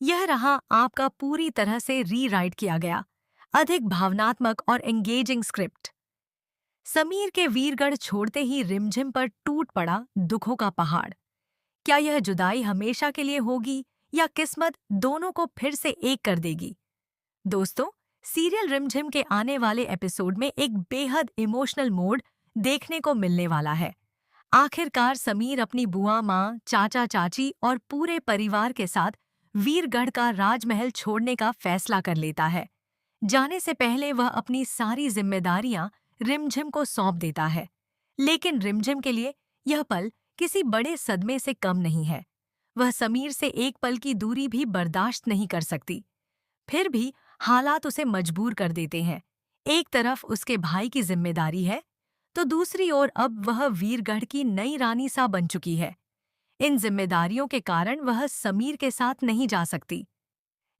यह रहा आपका पूरी तरह से रीराइट किया गया, अधिक भावनात्मक और एंगेजिंग स्क्रिप्ट। समीर के वीरगढ़ छोड़ते ही रिमझिम पर टूट पड़ा दुखों का पहाड़। क्या यह जुदाई हमेशा के लिए होगी या किस्मत दोनों को फिर से एक कर देगी? दोस्तों, सीरियल रिमझिम के आने वाले एपिसोड में एक बेहद इमोशनल मोड देखने को मिलने वाला है। आखिरकार समीर अपनी बुआ माँ, चाचा चाची और पूरे परिवार के साथ वीरगढ़ का राजमहल छोड़ने का फैसला कर लेता है। जाने से पहले वह अपनी सारी जिम्मेदारियां रिमझिम को सौंप देता है। लेकिन रिमझिम के लिए यह पल किसी बड़े सदमे से कम नहीं है। वह समीर से एक पल की दूरी भी बर्दाश्त नहीं कर सकती। फिर भी हालात उसे मजबूर कर देते हैं। एक तरफ उसके भाई की जिम्मेदारी है, तो दूसरी ओर अब वह वीरगढ़ की नई रानी सा बन चुकी है। इन जिम्मेदारियों के कारण वह समीर के साथ नहीं जा सकती।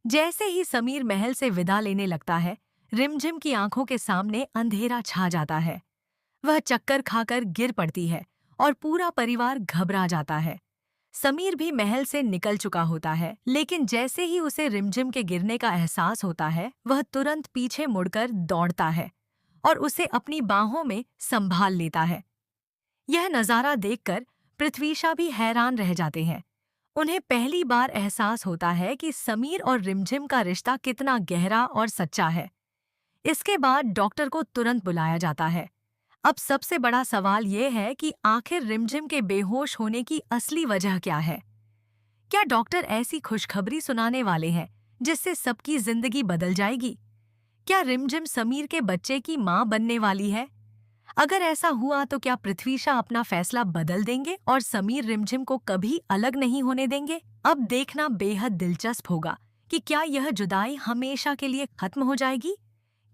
जैसे ही समीर महल से विदा लेने लगता है, रिमझिम की आंखों के सामने अंधेरा छा जाता है। वह चक्कर खाकर गिर पड़ती है और पूरा परिवार घबरा जाता है। समीर भी महल से निकल चुका होता है, लेकिन जैसे ही उसे रिमझिम के गिरने का एहसास होता है, वह तुरंत पीछे मुड़कर दौड़ता है और उसे अपनी बाहों में संभाल लेता है। यह नज़ारा देखकर पृथ्वीशा भी हैरान रह जाते हैं। उन्हें पहली बार एहसास होता है कि समीर और रिमझिम का रिश्ता कितना गहरा और सच्चा है। इसके बाद डॉक्टर को तुरंत बुलाया जाता है। अब सबसे बड़ा सवाल ये है कि आखिर रिमझिम के बेहोश होने की असली वजह क्या है? क्या डॉक्टर ऐसी खुशखबरी सुनाने वाले हैं जिससे सबकी जिंदगी बदल जाएगी? क्या रिमझिम समीर के बच्चे की मां बनने वाली है? अगर ऐसा हुआ तो क्या पृथ्वीशा अपना फैसला बदल देंगे और समीर रिमझिम को कभी अलग नहीं होने देंगे? अब देखना बेहद दिलचस्प होगा कि क्या यह जुदाई हमेशा के लिए खत्म हो जाएगी?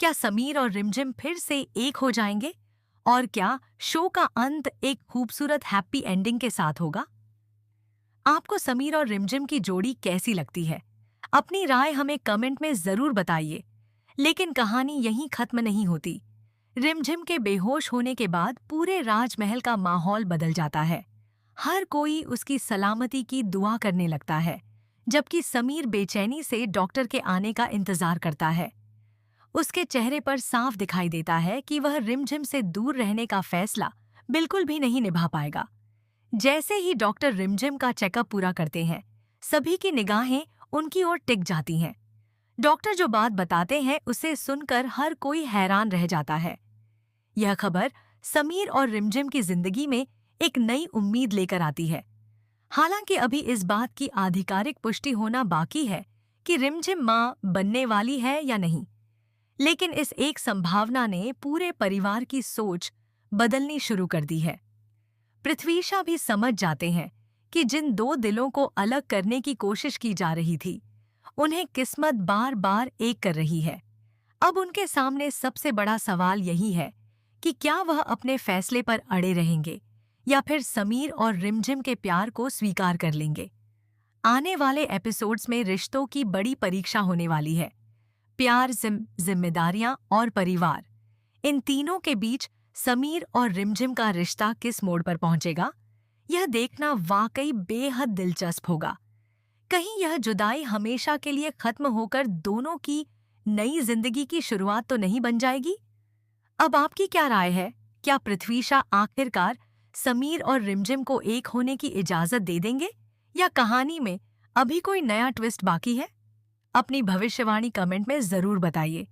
क्या समीर और रिमझिम फिर से एक हो जाएंगे? और क्या शो का अंत एक खूबसूरत हैप्पी एंडिंग के साथ होगा? आपको समीर और रिमझिम की जोड़ी कैसी लगती है? अपनी राय हमें कमेंट में जरूर बताइए। लेकिन कहानी यहीं खत्म नहीं होती। रिमझिम के बेहोश होने के बाद पूरे राजमहल का माहौल बदल जाता है। हर कोई उसकी सलामती की दुआ करने लगता है, जबकि समीर बेचैनी से डॉक्टर के आने का इंतजार करता है। उसके चेहरे पर साफ दिखाई देता है कि वह रिमझिम से दूर रहने का फैसला बिल्कुल भी नहीं निभा पाएगा। जैसे ही डॉक्टर रिमझिम का चेकअप पूरा करते हैं, सभी की निगाहें उनकी ओर टिक जाती हैं। डॉक्टर जो बात बताते हैं उसे सुनकर हर कोई हैरान रह जाता है। यह खबर समीर और रिमझिम की जिंदगी में एक नई उम्मीद लेकर आती है। हालांकि अभी इस बात की आधिकारिक पुष्टि होना बाकी है कि रिमझिम मां बनने वाली है या नहीं। लेकिन इस एक संभावना ने पूरे परिवार की सोच बदलनी शुरू कर दी है। पृथ्वीशा भी समझ जाते हैं कि जिन दो दिलों को अलग करने की कोशिश की जा रही थी, उन्हें किस्मत बार बार एक कर रही है। अब उनके सामने सबसे बड़ा सवाल यही है कि क्या वह अपने फैसले पर अड़े रहेंगे या फिर समीर और रिमझिम के प्यार को स्वीकार कर लेंगे। आने वाले एपिसोड्स में रिश्तों की बड़ी परीक्षा होने वाली है। प्यार, जिम्मेदारियां और परिवार, इन तीनों के बीच समीर और रिमझिम का रिश्ता किस मोड़ पर पहुंचेगा, यह देखना वाकई बेहद दिलचस्प होगा। कहीं यह जुदाई हमेशा के लिए खत्म होकर दोनों की नई जिंदगी की शुरुआत तो नहीं बन जाएगी? अब आपकी क्या राय है? क्या पृथ्वीशा आखिरकार समीर और रिमझिम को एक होने की इजाजत दे देंगे या कहानी में अभी कोई नया ट्विस्ट बाकी है? अपनी भविष्यवाणी कमेंट में जरूर बताइए।